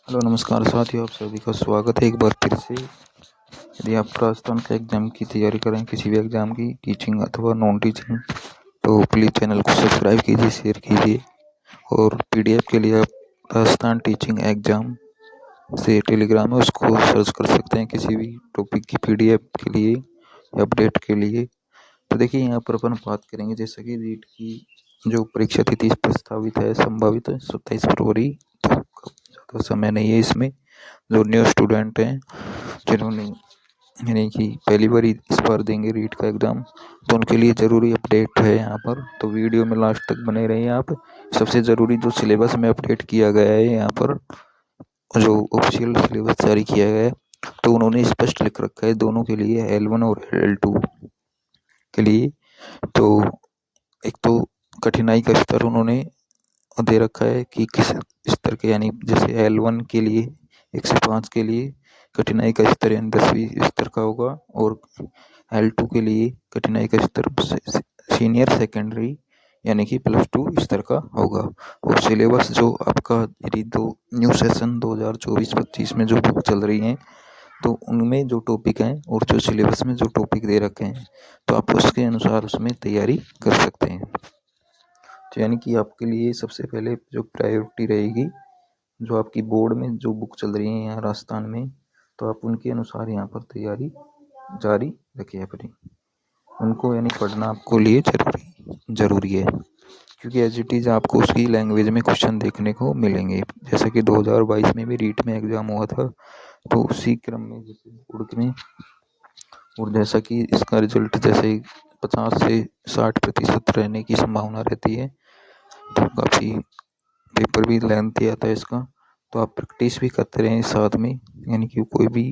Hello नमस्कार साथियों, आप सभी का स्वागत है एक बार फिर से। यदि आप राजस्थान के एग्ज़ाम की तैयारी कर रहे हैं, किसी भी एग्ज़ाम की, टीचिंग अथवा नॉन टीचिंग, तो प्लीज़ चैनल को सब्सक्राइब कीजिए, शेयर कीजिए। और पीडीएफ के लिए आप राजस्थान टीचिंग एग्ज़ाम से टेलीग्राम है उसको सर्च कर सकते हैं किसी भी टॉपिक की पीडीएफ के लिए, अपडेट के लिए। तो देखिए, यहाँ पर अपन बात करेंगे जैसा कि रीट की जो परीक्षा तिथि प्रस्तावित है, संभावित 27 फरवरी। तो ज़्यादा समय नहीं है इसमें। जो न्यू स्टूडेंट हैं जिन्होंने यानी कि पहली बार इस बार देंगे रीट का एग्ज़ाम, तो उनके लिए ज़रूरी अपडेट है यहाँ पर। तो वीडियो में लास्ट तक बने रहिए आप। सबसे ज़रूरी जो सिलेबस में अपडेट किया गया है यहाँ पर, जो ऑफिशियल सिलेबस जारी किया गया है, तो उन्होंने स्पष्ट लिख रखा है दोनों के लिए, L1 और L2 के लिए। तो एक तो कठिनाई का स्तर उन्होंने दे रखा है कि किस स्तर के, यानी जैसे L1 के लिए 1 से 5 के लिए कठिनाई का स्तर यानी 10वीं स्तर का होगा, और L2 के लिए कठिनाई का स्तर सीनियर सेकेंडरी यानी कि +2 स्तर का होगा। और सिलेबस जो आपका यदि न्यू सेशन 2024-25 में जो बुक चल रही हैं, तो उनमें जो टॉपिक हैं और जो सिलेबस में जो टॉपिक दे रखे हैं, तो आप उसके अनुसार उसमें तैयारी कर सकते हैं। तो यानी कि आपके लिए सबसे पहले जो प्रायोरिटी रहेगी, जो आपकी बोर्ड में जो बुक चल रही है यहाँ राजस्थान में, तो आप उनके अनुसार यहाँ पर तैयारी जारी रखिए अपनी। उनको यानी पढ़ना आपको लिए ज़रूरी है, क्योंकि एज इट इज़ आपको उसकी लैंग्वेज में क्वेश्चन देखने को मिलेंगे। जैसे कि 2022 में भी रीट में एग्ज़ाम हुआ था, तो उसी क्रम में जैसे बोर्ड में, और जैसा कि इसका रिजल्ट जैसे 50 से 60% रहने की संभावना रहती है, तो काफ़ी पेपर भी लेंथी आता है इसका। तो आप प्रैक्टिस भी करते रहें साथ में, यानी कि कोई भी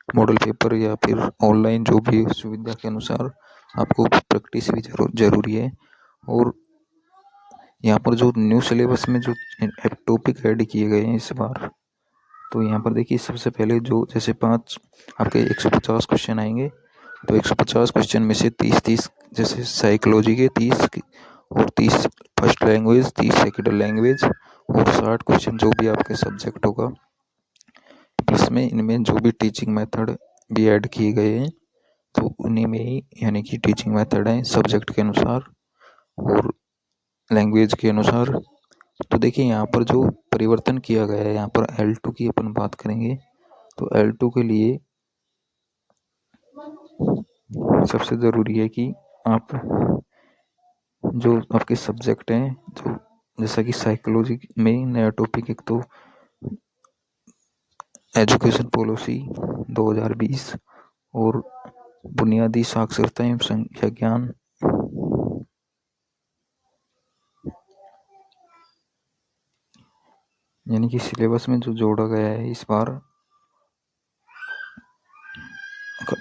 मॉडल पेपर या फिर ऑनलाइन जो भी सुविधा के अनुसार आपको प्रैक्टिस भी ज़रूरी है। और यहाँ पर जो न्यू सिलेबस में जो टॉपिक ऐड किए गए हैं इस बार, तो यहाँ पर देखिए, सबसे पहले जो जैसे 5 आपके 150 क्वेश्चन आएंगे, तो 150 क्वेश्चन में से 30 जैसे साइकोलॉजी के 30 और 30 फर्स्ट लैंग्वेज, 30 सेकेंड लैंग्वेज, और 60 क्वेश्चन जो भी आपके सब्जेक्ट होगा। इसमें इनमें जो भी टीचिंग मेथड भी ऐड किए गए हैं, तो उन्हीं में ही यानी कि टीचिंग मेथड है सब्जेक्ट के अनुसार और लैंग्वेज के अनुसार। तो देखिए, यहाँ पर जो परिवर्तन किया गया है, यहाँ पर L2 की अपन बात करेंगे, तो L2 के लिए सबसे ज़रूरी है कि आप जो आपके सब्जेक्ट हैं, जो जैसा कि साइकोलॉजी में नया टॉपिक एक तो एजुकेशन पॉलिसी 2020 और बुनियादी साक्षरता एवं संख्या ज्ञान, यानी कि सिलेबस में जो जोड़ा गया है इस बार,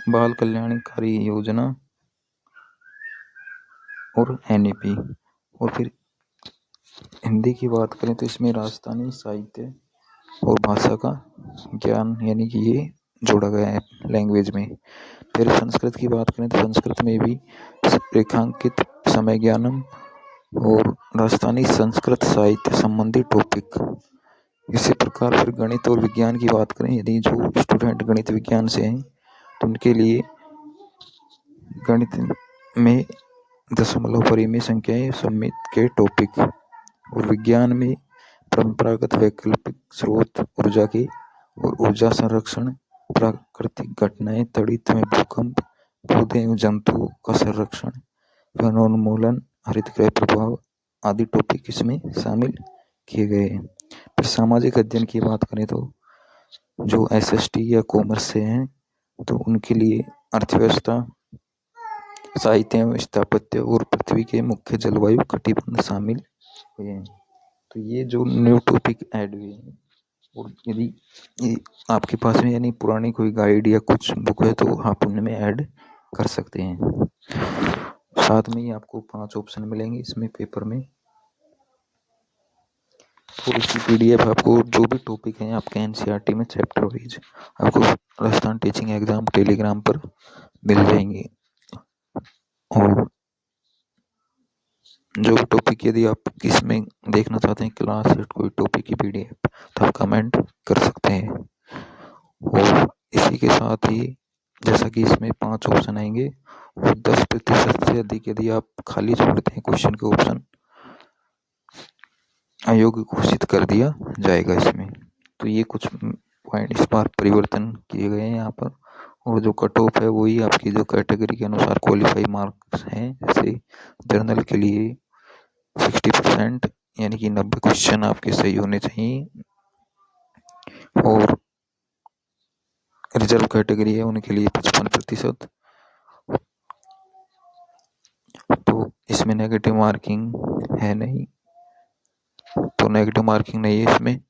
बाल कल्याणकारी योजना और NEP। और फिर हिंदी की बात करें तो इसमें राजस्थानी साहित्य और भाषा का ज्ञान यानी कि ये जोड़ा गया है लैंग्वेज में। फिर संस्कृत की बात करें तो संस्कृत में भी रेखांकित समय ज्ञानम और राजस्थानी संस्कृत साहित्य संबंधी टॉपिक। इसी प्रकार फिर गणित और विज्ञान की बात करें, यदि जो स्टूडेंट गणित विज्ञान से हैं, तो उनके लिए गणित में दशमलव परिमेय संख्याएं समेत के टॉपिक, और विज्ञान में परंपरागत वैकल्पिक स्रोत ऊर्जा के और ऊर्जा संरक्षण, प्राकृतिक घटनाएं, तड़ित में भूकंप, पौधे एवं जंतुओं का संरक्षण, वनोन्मूलन, हरितगृह प्रभाव आदि टॉपिक इसमें शामिल किए गए हैं। फिर सामाजिक अध्ययन की बात करें तो जो SST या कॉमर्स से हैं, तो उनके लिए अर्थव्यवस्था, साहित्य, स्थापत्य और पृथ्वी के मुख्य जलवायु कटिबंध शामिल हुए हैं। तो ये जो न्यू टॉपिक ऐड हुए हैं, और यदि आपके पास में यानी पुरानी कोई गाइड या कुछ बुक है, तो आप उनमें ऐड कर सकते हैं। साथ में ही आपको 5 ऑप्शन मिलेंगे इसमें पेपर में, और इसकी PDF आपको जो भी टॉपिक हैं आपके NCERT में चैप्टर वाइज आपको राजस्थान टीचिंग एग्ज़ाम टेलीग्राम पर मिल जाएंगे। और जो भी टॉपिक यदि आप इसमें देखना चाहते हैं, क्लास कोई टॉपिक की PDF, तो आप कमेंट कर सकते हैं। और इसी के साथ ही जैसा कि इसमें 5 ऑप्शन आएंगे और 10% से अधिक यदि आप खाली छोड़ते हैं क्वेश्चन के ऑप्शन, अयोग्य घोषित कर दिया जाएगा इसमें। तो ये कुछ पॉइंट इस बार परिवर्तन किए गए हैं यहाँ पर। और जो कट ऑफ है वही आपकी जो कैटेगरी के अनुसार क्वालिफाई मार्क्स हैं, जैसे जर्नल के लिए 60% यानी कि 90 क्वेश्चन आपके सही होने चाहिए, और रिजर्व कैटेगरी है उनके लिए 55%। तो इसमें नेगेटिव मार्किंग है नहीं, तो नेगेटिव मार्किंग नहीं है इसमें।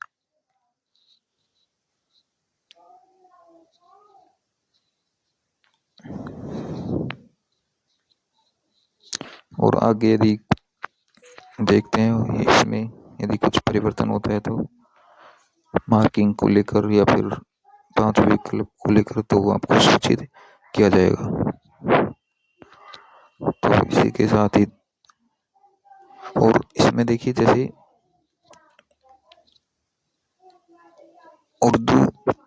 और आगे यदि देखते हैं इसमें यदि कुछ परिवर्तन होता है तो मार्किंग को लेकर या फिर 5 विकल्प को लेकर, तो आपको सूचित किया जाएगा। तो इसी के साथ ही और इसमें देखिए जैसे उर्दू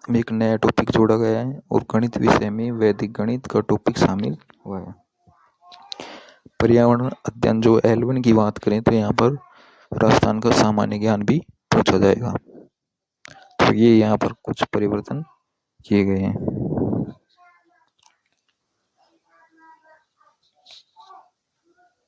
में एक नया टॉपिक जोड़ा गया है और गणित विषय में वैदिक गणित का टॉपिक शामिल हुआ है। पर्यावरण अध्ययन जो L1 की बात करें तो यहाँ पर राजस्थान का सामान्य ज्ञान भी पूछा जाएगा। तो ये यहाँ पर कुछ परिवर्तन किए गए हैं।